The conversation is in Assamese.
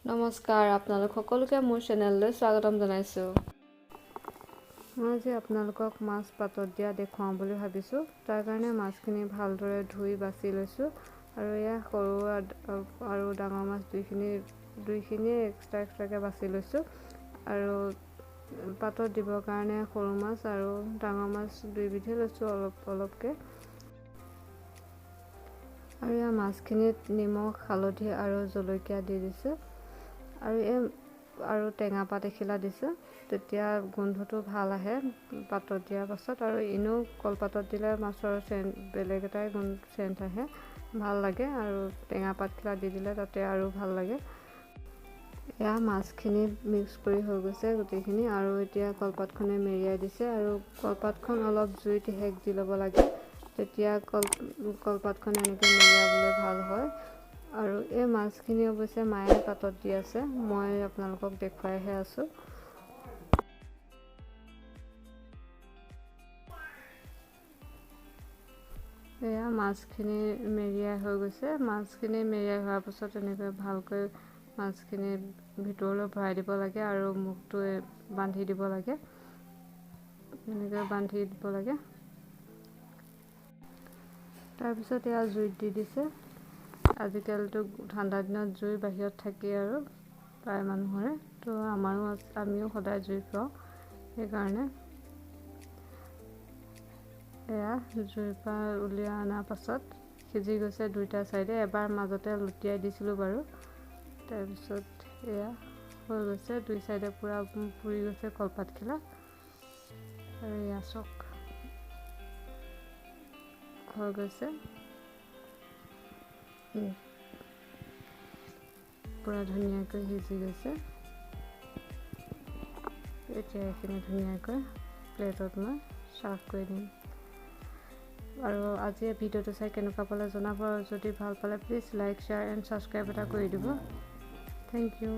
নমস্কাৰ আপোনালোক সকলোকে মোৰ চেনেললৈ স্বাগতম জনাইছোঁ। মই আজি আপোনালোকক মাছ পাতত দিয়া দেখুৱাম বুলি ভাবিছোঁ। তাৰ কাৰণে মাছখিনি ভালদৰে ধুই বাছি লৈছোঁ আৰু এয়া সৰু আৰু ডাঙৰ মাছ দুইখিনি এক্সট্ৰাকৈ বাছি লৈছোঁ আৰু পাতত দিবৰ কাৰণে সৰু মাছ আৰু ডাঙৰ মাছ দুইবিধে লৈছোঁ অলপকৈ। আৰু এয়া মাছখিনিত নিমখ, হালধি আৰু জলকীয়া দি দিছোঁ আৰু টেঙা পাত এখিলা দিছোঁ, তেতিয়া গোন্ধটো ভাল আহে পাতত দিয়াৰ পাছত। আৰু এনেও কলপাতত দিলে মাছৰ বেলেগ এটাই চেণ্ট আহে, ভাল লাগে। আৰু টেঙা পাতখিলা দি দিলে তাতে আৰু ভাল লাগে। এয়া মাছখিনি মিক্স কৰি হৈ গৈছে গোটেইখিনি, আৰু এতিয়া কলপাতখনে মেৰিয়াই দিছে আৰু কলপাতখন অলপ জুইত সেক দি ল'ব লাগে, তেতিয়া কলপাতখন এনেকৈ মেৰিয়াবলৈ ভাল হয়। আৰু এই মাছখিনি অৱশ্যে মায়ে পাতত দি আছে, মই আপোনালোকক দেখুৱাইহে আছোঁ। এয়া মাছখিনি মেৰিয়াই হৈ গৈছে। মাছখিনি মেৰিয়াই হোৱাৰ পাছত এনেকৈ ভালকৈ মাছখিনি ভিতৰলৈ ভৰাই দিব লাগে আৰু মুখটো বান্ধি দিব লাগে, এনেকৈ বান্ধি দিব লাগে। তাৰপিছত এয়া জুইত দি দিছে। আজিকালিতো ঠাণ্ডা দিনত জুই বাহিৰত থাকেই আৰু প্ৰায় মানুহৰে, তো আমিও সদায় জুই ফুৰাওঁ, সেইকাৰণে এয়া জুইৰ পৰা উলিয়াই অনাৰ পাছত সিজি গৈছে দুইটা চাইডে। এবাৰ মাজতে লুটিয়াই দিছিলোঁ বাৰু, তাৰপিছত এয়া হৈ গৈছে দুই চাইডে পূৰা পুৰি গৈছে কলপাতখিলা। আৰু এয়া চক হৈ গৈছে, পূৰা ধুনীয়াকৈ সিজি গৈছে। এতিয়া এইখিনি ধুনীয়াকৈ প্লেটত মই চাৰ্ভ কৰি দিম। আৰু আজি ভিডিঅ'টো চাই কেনেকুৱা পালে জনাব, আৰু যদি ভাল পালে please like, share and subscribe এটা কৰি দিব। Thank U.